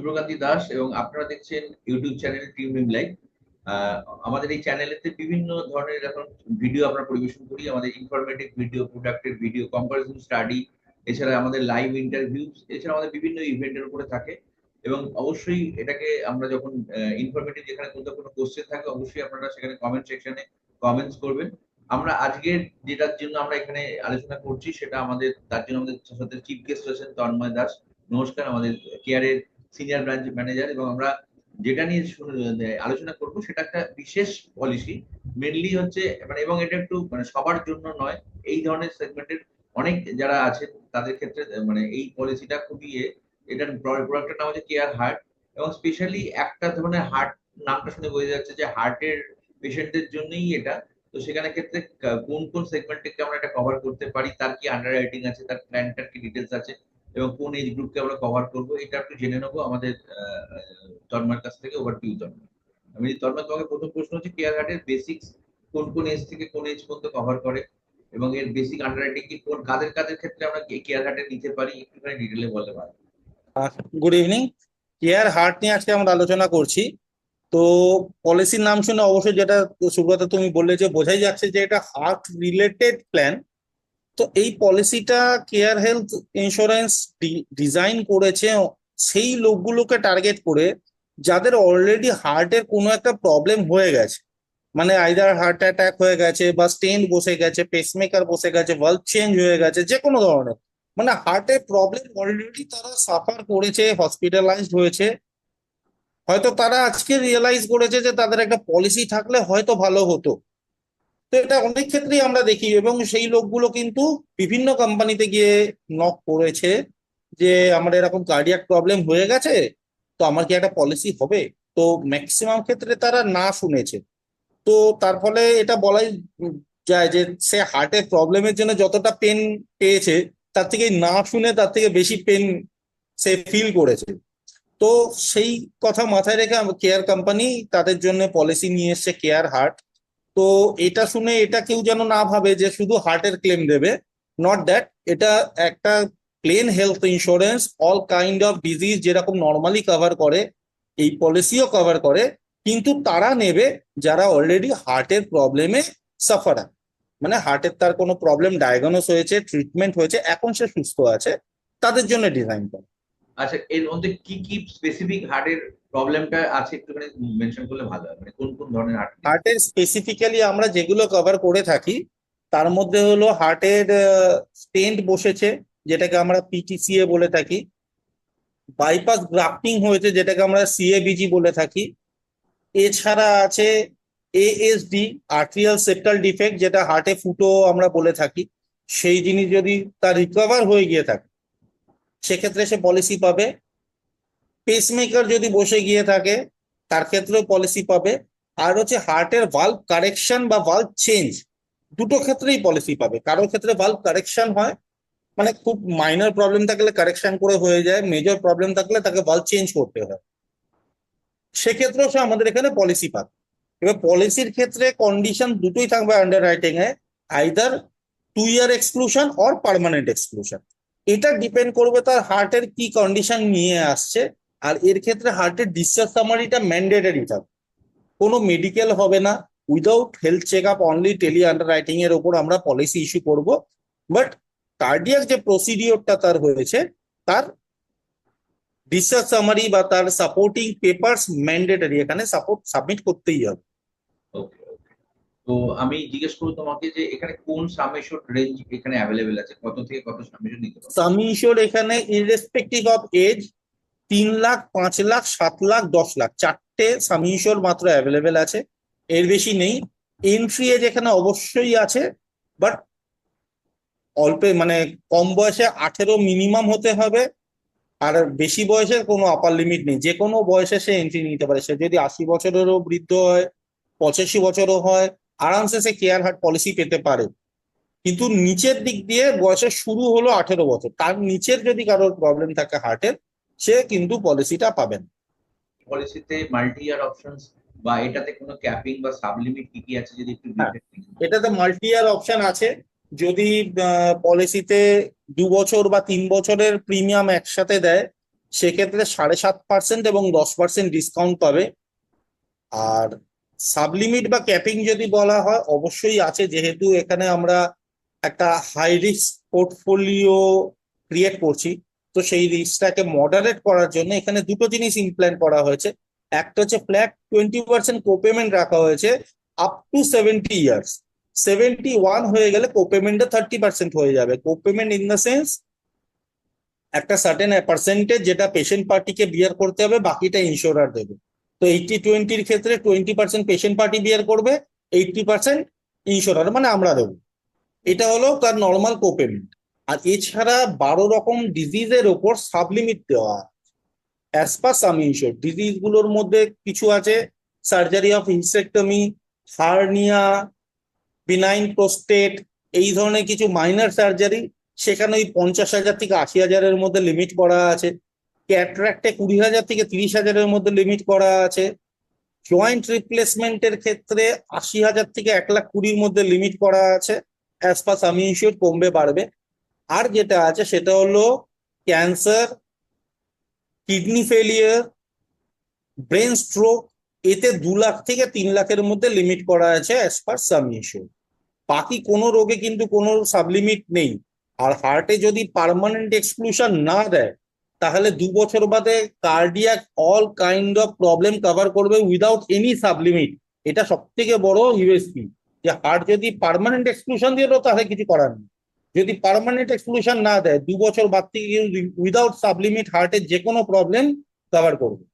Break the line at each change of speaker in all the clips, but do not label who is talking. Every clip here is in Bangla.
সুব্রকান্তি দাস এবং আপনারা দেখছেন ইউটিউব চ্যানেল টিম নিম লাইভ। আহ, আমাদের এই চ্যানেলেতে বিভিন্ন ধরনের এখন ভিডিও আমরা পরিবেশন করি। আমাদের ইনফরমেটিভ ভিডিও, প্রোডাক্টের ভিডিও, কম্পারিজন স্টাডি, এছাড়া আমাদের লাইভ ইন্টারভিউ, এছাড়া আমাদের বিভিন্ন ইভেন্টের উপরে থাকে। এবং অবশ্যই এটাকে আমরা যখন ইনফরমেটিভ, যেখানে কোনো কোশ্চেন থাকে, অবশ্যই আপনারা সেখানে কমেন্ট সেকশনে কমেন্টস করবেন। আমরা আজকের যেটার জন্য আমরা এখানে আলোচনা করছি, সেটা আমাদের তার জন্য আমাদের সাথে চিফ গেস্ট রয়েছেন তন্ময় দাস। নমস্কার, আমাদের কেয়ারের সিনিয়র ব্রাঞ্চ ম্যানেজার। এবং আমরা যেটা নিয়ে আলোচনা করব সেটা একটা বিশেষ পলিসি, মেনলি হচ্ছে মানে, এবং এটা একটু মানে সবার জন্য নয়, এই ধরনের সেগমেন্টের অনেক যারা আছেন তাদের ক্ষেত্রে মানে এই পলিসিটা খুবই এটার প্রোডাক্টের নাম হচ্ছে কেয়ার হার্ট। এবং স্পেশালি একটা ধরনের হার্ট, নামটা শুনে বোঝা যাচ্ছে যে হার্টের পেশেন্টদের জন্যই এটা। তো সেখানে ক্ষেত্রে কোন কোন সেগমেন্টকে আমরা এটা কভার করতে পারি, তার কি আন্ডার রাইটিং আছে, তার প্ল্যানটার কি ডিটেলস আছে, এবং কোন এজ গ্রুপকে আমরা কভার করবো, এটা একটু জেনে নেবো আমাদের তন্ময়ের কাছ থেকে। Over to you Tanmoy. আমি তন্ময়, তোমাকে প্রথম প্রশ্ন হচ্ছে কেয়ার হার্টের বেসিক্স কোন কোন এজ থেকে কোন এজ পর্যন্ত কভার করে, এবং এর বেসিক আন্ডাররাইটিং কি, কোন কাদের কাদের ক্ষেত্রে আমরা কেয়ার হার্টে নিতে পারি, একটুখানি ডিটেলে বলতে পারি।
Good evening. কেয়ার হার্ট নিয়ে আজকে আমরা আলোচনা করছি। তো পলিসির নাম শুনে অবশ্যই যেটা সুব্রত তুমি বললে, যে বোঝাই যাচ্ছে যে এটা হার্ট রিলেটেড প্ল্যান। তো এই পলিসিটা কেয়ার হেলথ ইন্স্যুরেন্স ডিজাইন করেছে সেই লোকগুলোকে টার্গেট করে যাদের অলরেডি হার্টের কোনো একটা প্রবলেম হয়ে গেছে। মানে আইদার হার্ট অ্যাটাক হয়ে গেছে, বা স্টেন্ট বসে গেছে, পেসমেকার বসে গেছে, ভালভ চেঞ্জ হয়ে গেছে, যে কোনো ধরনের মানে হার্টের প্রবলেম অলরেডি তারা সাফার করেছে, হসপিটালাইজড হয়েছে। হয়তো তারা আজকে রিয়েলাইজ করেছে যে তাদের একটা পলিসি থাকলে হয়তো ভালো হতো। তো এটা অনেক ক্ষেত্রেই আমরা দেখি, এবং সেই লোকগুলো কিন্তু বিভিন্ন কোম্পানিতে গিয়ে নক করেছে যে আমার এরকম কার্ডিয়াক প্রবলেম হয়ে গেছে, তো আমার কি একটা পলিসি হবে? তো ম্যাক্সিমাম ক্ষেত্রে তারা না শুনেছে। তো তার ফলে এটা বলাই যায় যে সে হার্টের প্রবলেমের জন্য যতটা পেন পেয়েছে, তার থেকে না শুনে তার থেকে বেশি পেন সে ফিল করেছে। তো সেই কথা মাথায় রেখে কেয়ার কোম্পানি তাদের জন্য পলিসি নিয়ে এসছে, কেয়ার হার্ট। তো এটা শুনে এটা কেউ যেন না ভাবে যে শুধু হার্টের ক্লেম দেবে। নট দ্যাট, এটা একটা plain health insurance, all kind of disease যেরকম নর্মালি কভার করে, এই পলিসিও কভার করে। কিন্তু তারা নেবে যারা অলরেডি হার্টের প্রবলেমে সাফার, মানে হার্টের তার কোনো প্রবলেম ডায়াগনোস হয়েছে, ট্রিটমেন্ট হয়েছে, এখন সে সুস্থ আছে, তাদের জন্য ডিজাইন করে।
আচ্ছা, এর মধ্যে কি কি স্পেসিফিক হার্টের প্রবলেমটা আছে একটুখানি মেনশন করলে ভালো হয়, মানে কোন কোন ধরনের হার্ট।
হার্টের স্পেসিফিক্যালি আমরা যেগুলো কভার করে থাকি, তার মধ্যে হলো হার্টের স্টেন্ট বসেছে, যেটাকে আমরা পিটিসিএ বলে থাকি। বাইপাস গ্রাফটিং হয়েছে, যেটাকে আমরা সিএবিজি বলে থাকি। এছাড়া আছে এএসডি, আর্টেরিয়াল সেপ্টাল ডিফেক্ট, যেটা হার্টে ফুটো আমরা বলে থাকি। সেই জিনিস যদি তার রিকভার হয়ে গিয়ে থাকে, সেক্ষেত্রে সে পলিসি পাবে। পেসমেকার যদি বসে গিয়ে থাকে, তার ক্ষেত্রেও পলিসি পাবে। আর হচ্ছে হার্টের ভালভ কারেকশন বা ভালভ চেঞ্জ, দুটো ক্ষেত্রেই পলিসি পাবে। কারোর ক্ষেত্রে ভালভ কারেকশন হয়, মানে খুব মাইনর প্রবলেম থাকলে কারেকশন করে হয়ে যায়, মেজর প্রবলেম থাকলে তাকে ভালভ চেঞ্জ করতে হয়, সেক্ষেত্রেও সে আমাদের এখানে পলিসি পাবে। এবার পলিসির ক্ষেত্রে কন্ডিশন দুটোই থাকবে under writing A, either 2 year exclusion or permanent exclusion. এটা ডিপেন্ড করবে তার হার্টের কি কন্ডিশন নিয়ে আসছে। আর এর ক্ষেত্রে হার্টের ডিসচার্জ সামারিটা ম্যান্ডেটরি থাকবে, কোনো মেডিকেল হবে না। Without health check up, only tele underwriting এর ওপর আমরা পলিসি ইস্যু করব। বাট কার্ডিয়াক যে প্রসিডিওরটা তার হয়েছে, তার ডিসচার্জ সামারি বা তার সাপোর্টিং পেপারস ম্যান্ডেটরি, এখানে সাপোর্ট সাবমিট করতেই হবে।
ওকে, ওকে। তো আমি জিজ্ঞেস করবো তোমাকে যে এখানে কোন সামেশন রেঞ্জ এখানে অ্যাভেলেবেল আছে, কত থেকে কত সামেশন নিতে পারবো।
সাম ইনসিওর এখানে irrespective of age 3 lakh, 5 lakh, 7 lakh, 10 lakh, চারটে সাম ইনসিওর মাত্র অ্যাভেলেবেল আছে, এর বেশি নেই। এন্ট্রি এজ এখানে অবশ্যই আছে, বাট অল্প, মানে কম বয়সে 18 মিনিমাম হতে হবে। আর বেশি বয়সের কোনো আপার লিমিট নেই, যে কোনো বয়সে সে এন্ট্রি নিতে পারে। সে যদি 80 বছরেরও বৃদ্ধ হয়, 85 বছরও হয়, আরামসে সে কেয়ার হার্ট পলিসি পেতে পারে। কিন্তু নিচের দিক দিয়ে বয়সের শুরু হলো 18 বছর, তার নিচের যদি কারোর প্রবলেম থাকে হার্টের, সে কিন্তু পলিসিটা পাবেন।
পলিসিতে মাল্টি ইয়ার অপশনস বা এটাতে কোনো ক্যাপিং বা সাবলিমিট কি কি আছে, যদি একটু
হ্যাঁ,
ব্রিফে।
এটাতে মাল্টি ইয়ার অপশন আছে। যদি পলিসিতে 2 বছর বা 3 বছরের প্রিমিয়াম একসাথে দেয়, সেক্ষেত্রে 7.5% এবং 10% ডিসকাউন্ট পাবে। আর সাবলিমিট বা ক্যাপিং যদি বলা হয়, অবশ্যই আছে, যেহেতু এখানে আমরা একটা হাই রিস্ক পোর্টফোলিও ক্রিয়েট করছি। তো সেই রিস্কটাকে মডারেট করার জন্য এখানে দুটো জিনিস ইমপ্ল্যান্ট করা হয়েছে। একটা হচ্ছে ফ্ল্যাট 20% কোপেমেন্ট রাখা হয়েছে আপ টু 70 ইয়ার্স। 71 হয়ে গেলে কোপেমেন্টে 30% হয়ে যাবে। কোপেমেন্ট ইন দ্য সেন্স একটা সার্টেন পার্সেন্টেজ যেটা পেশেন্ট পার্টিকে বিয়ার করতে হবে, বাকিটা ইন্স্যুরার দেবে। তো 80-20-র ক্ষেত্রে 20% পেশেন্ট পার্টি বিয়ার করবে, 80% ইন্স্যুরার মানে আমরা দেবো। এটা হলো তার নর্মাল কোপেমেন্ট। আর এছাড়া 12 রকম ডিজিজের ওপর সাবলিমিট দেওয়া। অ্যাজ পার সাম ইনশিওর ডিজিজ গুলোর মধ্যে কিছু আছে surgery of hysterectomy, hernia, benign prostate, এই ধরনের কিছু মাইনর সার্জারি, সেখানে ওই 50,000 থেকে 80,000-এর মধ্যে লিমিট করা আছে। ক্যাটরাক্টে 20,000 থেকে 30,000-এর মধ্যে লিমিট করা আছে। জয়েন্ট রিপ্লেসমেন্টের ক্ষেত্রে 80,000 থেকে 1,20,000-র মধ্যে লিমিট করা আছে। অ্যাজ পার সাম ইনশিওর কমবে বাড়বে। আর যেটা আছে সেটা হলো cancer, kidney failure, brain stroke, এতে 2 লাখ থেকে 3 লাখের মধ্যে লিমিট করা আছে অ্যাজ পার সাম ইনশিওর। বাকি কোনো রোগে কিন্তু কোনো সাবলিমিট নেই। আর হার্টে যদি পার্মানেন্ট এক্সক্লুশন না দেয়, তাহলে 2 বছর বাদে cardiac all kind of problem cover করবে উইদাউট এনি সাবলিমিট। এটা সব থেকে বড় ইউএসপি, যে হার্ট যদি পার্মানেন্ট এক্সক্লুশন দিয়ে দেয় তাহলে কিছু করার নেই। যদি পার্মানেন্ট এক্সক্লুশন না দেয়, 2 বছর বাদ থেকে উইদাউট সাবলিমিট হার্টের যে কোনো প্রবলেম কভার করবে।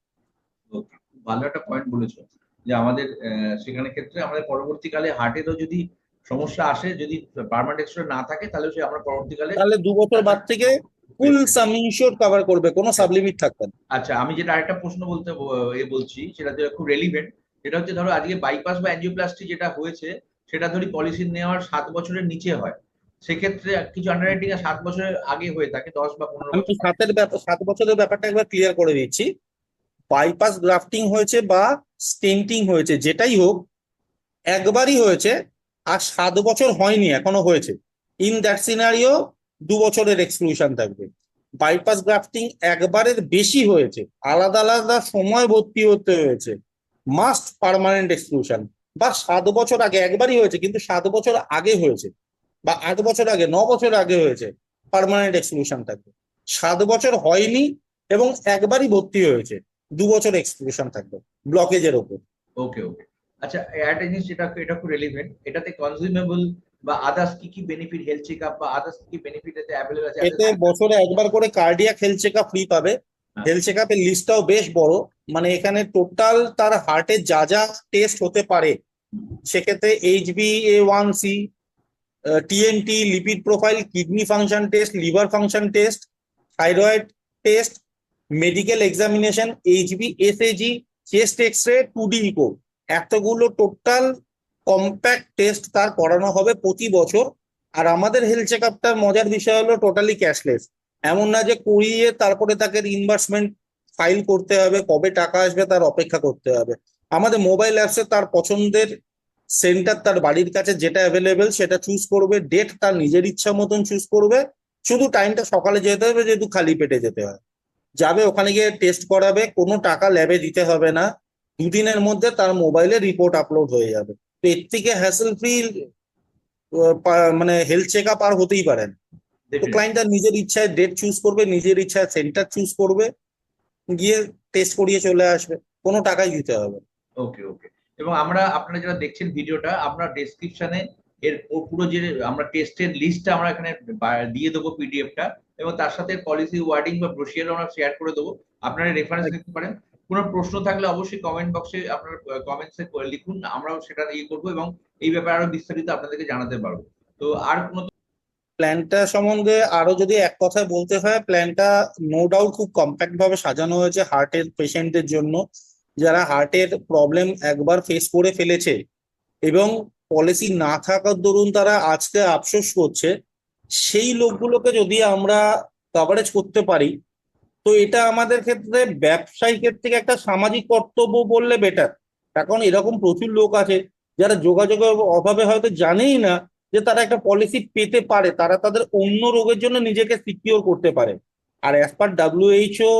ওকে, ভালো একটা পয়েন্ট বলেছো যে আমাদের সেখানে ক্ষেত্রে আমাদের পরবর্তীকালে হার্টেরও যদি সমস্যা আসে, যদি পার্মানেন্ট এক্সট্রা না থাকে, তাহলে সে আমরা পরবর্তীকালে
তাহলে 2 বছর বাদ থেকে ফুল সাম ইনশিওর কভার করবে, কোনো সাবলিমিট থাকবে না।
আচ্ছা, আমি যেটা আরেকটা প্রশ্ন বলছি, সেটা যেটা খুব রেলিভেন্ট। সেটা হচ্ছে ধরো আজকে বাইপাস বা অ্যাঞ্জিওপ্লাস্টি যেটা হয়েছে, সেটা ধরি পলিসি নেওয়ার 7 বছরের নিচে হয়, সেক্ষেত্রে কিছু আন্ডাররাইটিং 7 বছরের আগে হয়ে থাকে, 10 বা 15
আমি
বছর।
7 বছরের ব্যাপারটা একবার ক্লিয়ার করে দিচ্ছি। বাইপাস গ্রাফটিং হয়েছে বা স্টেন্টিং হয়েছে, যেটাই হোক, একবারই হয়েছে আর 7 বছর হয়নি, এখনো হয়েছে, ইন দ্যাট সিনারিও 2 বছরের এক্সক্লুশন থাকবে। বাইপাস গ্রাফটিং একবারের বেশি হয়েছে, আলাদা আলাদা সময় ভর্তি হতে হয়েছে, মাস্ট পার্মানেন্ট এক্সক্লুশন। বা 7 বছর আগে একবারই হয়েছে কিন্তু 7 বছর আগে হয়েছে, বা 8 বছর আগে, 9 বছর আগে হয়েছে, পার্মানেন্ট এক্সক্লুশন থাকবে। 7 বছর হয়নি এবং একবারই ভর্তি হয়েছে, 2 বছর এক্সক্লুশন থাকবে ব্লকেজের ওপর।
ওকে, ওকে। আচ্ছা, একটা জিনিস যেটা এটা খুব রেলিভেন্ট, এটাতে কনজিউমেবল বা আদার্স কি কি বেনিফিট, হেলথ চেকআপ বা আদার্স কি বেনিফিট এতে অ্যাভেলেবল আছে?
এতে বছরে একবার করে কার্ডিয়াক হেলথ চেকআপ ফ্রি পাবে।
হ্যাঁ।
হেলথ চেকআপের লিস্টটাও বেশ বড়, মানে এখানে টোটাল তার হার্টে যা যা টেস্ট হতে পারে, সেক্ষেত্রে HbA1c, TNT, lipid profile, kidney function test, liver function test, thyroid test, medical examination, HbSAg, chest X-ray, 2D echo, এতগুলো টোটাল কম্প্যাক্ট টেস্ট তার করানো হবে প্রতি বছর। আর আমাদের হেলথ চেকআপটার মজার বিষয় হলো টোটালি ক্যাশলেস। এমন না যে করিয়ে তারপরে তাকে রিইম্বার্সমেন্ট ফাইল করতে হবে, কবে টাকা আসবে তার অপেক্ষা করতে হবে। আমাদের মোবাইল অ্যাপসে তার পছন্দের সেন্টার তার বাড়ির কাছে যেটা অ্যাভেলেবেল সেটা চুজ করবে, ডেট তার নিজের ইচ্ছা মতন চুজ করবে। শুধু টাইমটা সকালে যেতে হবে, যেহেতু খালি পেটে যেতে হয়, যাবে ওখানে গিয়ে টেস্ট করাবে, কোনো টাকা ল্যাবে দিতে হবে না, 2 দিনের মধ্যে তার মোবাইলে রিপোর্ট আপলোড হয়ে যাবে। তো এর থেকে হ্যাসেল ফ্রি মানে হেলথ চেক আপ আর হতেই পারে না। তো ক্লায়েন্ট তার নিজের ইচ্ছায় ডেট চুজ করবে, নিজের ইচ্ছায় সেন্টার চুজ করবে, গিয়ে টেস্ট করিয়ে চলে আসবে, কোনো টাকাই দিতে হবে না।
ওকে, ওকে। এবং আপনারা যারা দেখছেন ভিডিওটা, আমরা ডেসক্রিপশনে এর পুরো যে আমরা টেস্টের লিস্টটা আমরা এখানে দিয়ে দেবো, পিডিএফটা, এবং তার সাথে পলিসি ওয়ার্ডিং বা ব্রোশিয়ার আমরা শেয়ার করে দেবো, আপনারা রেফারেন্স নিতে পারেন। কোনো প্রশ্ন থাকলে অবশ্যই কমেন্ট বক্সে আপনার কমেন্টসে লিখুন, আমরাও সেটা ইয়ে করবো এবং এই ব্যাপারে আরো বিস্তারিত আপনাদেরকে জানাতে পারবো। তো আর কোনো
প্ল্যানটা সম্বন্ধে আরো যদি এক কথায় বলতে হয়, প্ল্যানটা নো ডাউট খুব কম্প্যাক্ট ভাবে সাজানো হয়েছে হার্টের পেশেন্টদের জন্য, যারা হার্টের প্রবলেম একবার ফেস করে ফেলেছে এবং পলিসি না থাকার দরুন তারা আজকে আফসোস করছে, সেই লোকগুলোকে যদি আমরা কভারেজ করতে পারি, তো এটা আমাদের ক্ষেত্রে ব্যবসায়িকের থেকে একটা সামাজিক কর্তব্য বললে বেটার। এখন এরকম প্রচুর লোক আছে যারা যোগাযোগের অভাবে হয়তো জানেই না যে তারা একটা পলিসি পেতে পারে, তারা তাদের অন্য রোগের জন্য নিজেকে সিকিওর করতে পারে। আর অ্যাজ পার WHO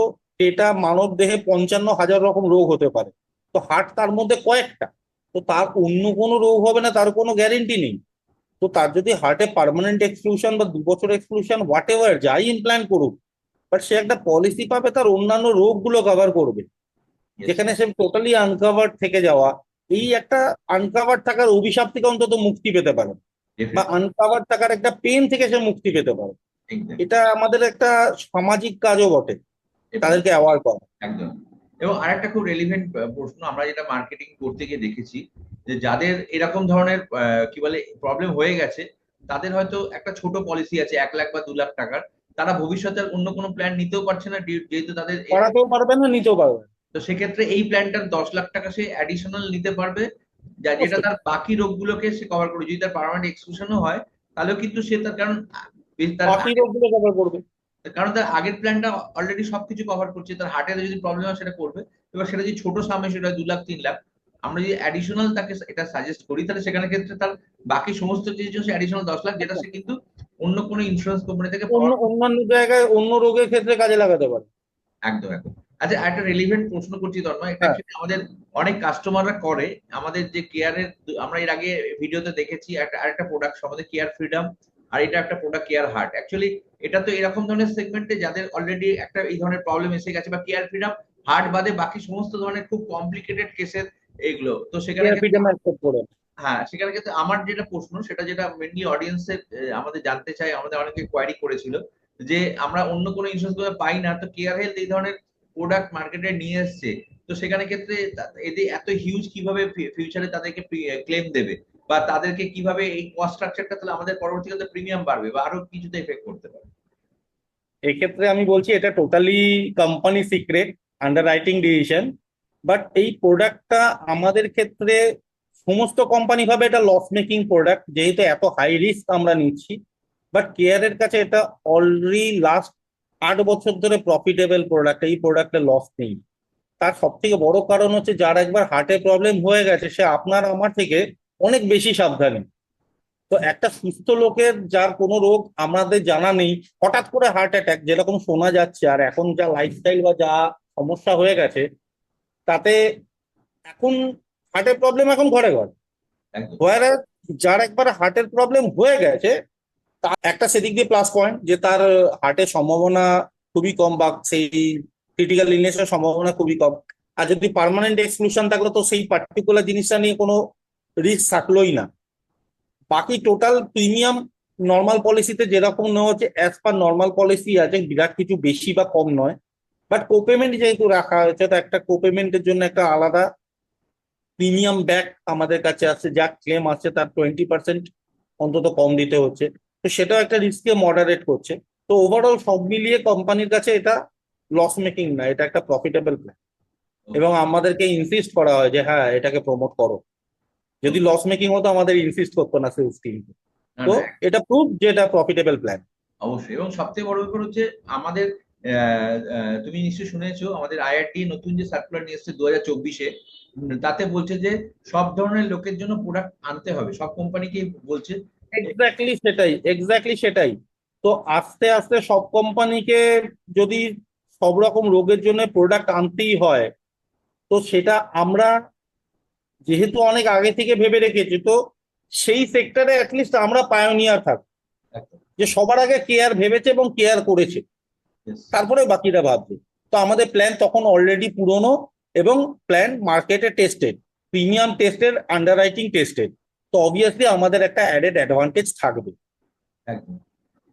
এটা মানব দেহে 55,000 রকম রোগ হতে পারে। তো হার্ট তার মধ্যে কয়েকটা। তো তার অন্য কোনো রোগ হবে না তার কোনো গ্যারেন্টি নেই। তো তার যদি হার্টে পার্মানেন্ট এক্সক্লুশন বা 2 বছর এক্সক্লুশন হোয়াট এভার যাই ইমপ্ল্যান্ট করুক, বাট সে একটা পলিসি পাবে তার অন্যান্য রোগগুলো কভার করবে।
ইয়েস,
যেখানে সে টোটালি আনকাভার্ড থেকে যাওয়া, এই একটা আনকাভার্ড থাকার অভিশাপ থেকে অন্তত মুক্তি পেতে পারে, বা
ডেফিনেটলি,
আনকাভার্ড থাকার একটা পেন থেকে সে মুক্তি পেতে পারে।
এক্স্যাক্টলি,
এটা আমাদের একটা সামাজিক কাজও বটে, তাদেরকে অ্যাওয়ার করা।
একদম। এবং আরেকটা খুব রেলিভেন্ট প্রশ্ন, আমরা যেটা মার্কেটিং করতে গিয়ে দেখেছি, যে যাদের এরকম ধরনের কি বলে প্রবলেম হয়ে গেছে, তাদের হয়তো একটা ছোট পলিসি আছে 1 লাখ বা 2 লাখ টাকার, তারা ভবিষ্যতে আর অন্য কোনো প্ল্যান নিতেও পারছে না, যেহেতু তাদের
করাতেও পারবে না, নিতেও পারবে না।
তো সেক্ষেত্রে এই প্ল্যানটার 10 লাখ টাকা সে অ্যাডিশনাল নিতে পারবে, যেটা
অবশ্যই
তার বাকি রোগগুলোকে সে কভার করবে। যদি তার পার্মানেন্ট এক্সক্লুশনও হয়, তাহলেও কিন্তু সে তার, কারণ তার
বাকি রোগগুলো কভার করবে।
তার আগের প্ল্যানটা অলরেডি সবকিছু কভার করছে, তার হার্টের যদি প্রবলেম হয় সেটা করবে। এবার সেটা যদি ছোট সামে, সেটা 2 লাখ 3 লাখ, আমরা যদি অ্যাডিশনাল তাকে এটা সাজেস্ট করি, তাহলে সেখানে ক্ষেত্রে তার বাকি সমস্ত কিছু সে অ্যাডিশনাল 10 লাখ, যেটা সে কিন্তু অন্য কোনো ইন্স্যুরেন্স কোম্পানি থেকে পাওয়ার।
অন্যান্য জায়গায় অন্য রোগের ক্ষেত্রে কাজে লাগাতে পারে।
একদম, একদম। আচ্ছা, একটা রিলেভেন্ট প্রশ্ন করছি তন্ময়, এটা
হ্যাঁ।
অ্যাকচুয়ালি আমাদের অনেক কাস্টমাররা করে। আমাদের যে কেয়ারের, আমরা এর আগে ভিডিওতে দেখেছি আরেকটা প্রোডাক্ট আমাদের কেয়ার ফ্রিডম, আর এটা একটা প্রোডাক্ট কেয়ার হার্ট। অ্যাকচুয়ালি এটা তো এরকম ধরনের সেগমেন্টে যাদের অলরেডি একটা এই ধরনের প্রবলেম এসে গেছে, বা কেয়ার ফ্রিডম হার্ট বাদে বাকি সমস্ত ধরনের খুব কমপ্লিকেটেড কেসের এগুলো, তো সেখানে
ফ্রিডম অ্যাকসেপ্ট করে।
হ্যাঁ, সেখানে কিন্তু আমার যেটা প্রশ্ন, সেটা যেটা মেনলি অডিয়েন্সের আমাদের জানতে চাই, আমাদের অনেকে কোয়ারি করেছিল, যে আমরা অন্য কোনো ইন্স্যুরেন্স গুলো পাই না, তো কেয়ার হেলথ এই ধরনের প্রোডাক্ট মার্কেটে নিয়ে এসছে, তো সেখানে ক্ষেত্রে এদের এত হিউজ কিভাবে ফিউচারে তাদেরকে ক্লেম দেবে, বা তাদেরকে কিভাবে এই কস্ট স্ট্রাকচারটা, তাহলে আমাদের পরবর্তীকালে প্রিমিয়াম বাড়বে বা আরো কিছুতে এফেক্ট করতে পারে।
এক্ষেত্রে আমি বলছি এটা totally company secret, under writing decision. But এই প্রোডাক্টটা আমাদের ক্ষেত্রে সমস্ত কোম্পানি ভাবে এটা লস মেকিং প্রোডাক্ট, যেহেতু এত হাই রিস্ক আমরা নিচ্ছি। বাট কেয়ারের কাছে এটা অলরেডি লাস্ট 8 বছর ধরে প্রফিটেবল প্রোডাক্ট, এই প্রোডাক্টে লস নেই। তার সব থেকে বড় কারণ হচ্ছে যার একবার হার্টে প্রবলেম হয়ে গেছে সে আপনার আমার থেকে অনেক বেশি সাবধানী। তো একটা সুস্থ লোকের যার কোনো রোগ আমাদের জানা নেই, হঠাৎ করে হার্ট অ্যাটাক যেরকম শোনা যাচ্ছে, আর এখন যা লাইফস্টাইল বা যা সমস্যা হয়ে গেছে, তাতে এখন হার্টের প্রবলেম এখন ঘরে ঘরে।
একদম,
হোয়ার যার একবার হার্টের প্রবলেম হয়ে গেছে, তা একটা সেদিক দিয়ে প্লাস পয়েন্ট যে তার হার্টের সম্ভাবনা খুবই কম, বা সেই ক্রিটিক্যাল ইলনেসের সম্ভাবনা খুবই কম। আর যদি পার্মানেন্ট এক্সক্লুশন থাকলো তো সেই পার্টিকুলার জিনিসটা নিয়ে কোনো রিস্ক থাকলোই না। বাকি টোটাল প্রিমিয়াম নর্মাল পলিসিতে যেরকম নেওয়া হচ্ছে অ্যাজ পার নর্মাল পলিসি আছে, বিরাট কিছু বেশি বা কম নয়। বাট কোপেমেন্ট যেহেতু রাখা হয়েছে, তো একটা কোপেমেন্টের জন্য একটা আলাদা প্রিমিয়াম ব্যাক আমাদের কাছে আছে, যা ক্লেম আছে তার 20% অন্তত কম দিতে হচ্ছে। তো সেটাও একটা রিস্ককে মডারেট করছে। তো ওভারঅল সব মিলিয়ে কোম্পানির কাছে এটা লস মেকিং না, এটা একটা প্রফিটেবল প্ল্যান। এবং আমাদেরকে ইনসিস্ট করা হয় যে হ্যাঁ এটাকে প্রমোট করো। যদি লস মেকিং হতো আমাদের ইনসিস্ট করতো না সেলস টিম।
না,
তো
না,
এটা প্রুভ যে এটা প্রফিটেবল প্ল্যান।
অবশ্যই। এবং সবথেকে বড় ব্যাপার হচ্ছে আমাদের, তুমি নিশ্চয়ই শুনেছো আমাদের আইআরটি নতুন যে সার্কুলার নিয়ে এসেছে 2024-এ, তাতে বলছে যে সব ধরনের লোকের জন্য প্রোডাক্ট আনতে হবে, সব কোম্পানিকে বলছে।
এক্স্যাক্টলি সেটাই, এক্স্যাক্টলি সেটাই। তো আস্তে আস্তে সব কোম্পানিকে যদি সব রকম রোগের জন্য প্রোডাক্ট আনতেই হয়, তো সেটা আমরা যেহেতু অনেক আগে থেকে ভেবে রেখেছি, তো সেই সেক্টরে অ্যাটলিস্ট আমরা পায়োনিয়ার থাকবো,
একদম,
যে সবার আগে কেয়ার ভেবেছে এবং কেয়ার করেছে,
yes,
তারপরে বাকিরা ভাববে। তো আমাদের প্ল্যান তখন অলরেডি পুরনো, এবং প্ল্যান মার্কেটে tested, premium tested, underwriting tested. তো অবভিয়াসলি আমাদের একটা অ্যাডেড অ্যাডভান্টেজ থাকবে।
একদম।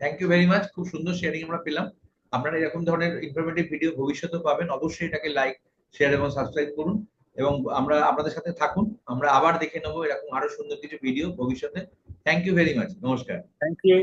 থ্যাংক ইউ ভেরি মাচ, খুব সুন্দর শেয়ারিং আমরা পেলাম। আপনারা এরকম ধরনের ইনফরমেটিভ ভিডিও ভবিষ্যতে পাবেন, অবশ্যই এটাকে লাইক, শেয়ার এবং সাবস্ক্রাইব করুন, এবং আমরা আপনাদের সাথে থাকুন। আমরা আবার দেখে নেবো এরকম আরো সুন্দর কিছু ভিডিও ভবিষ্যতে। থ্যাংক ইউ ভেরি মাচ, নমস্কার।
Thank you.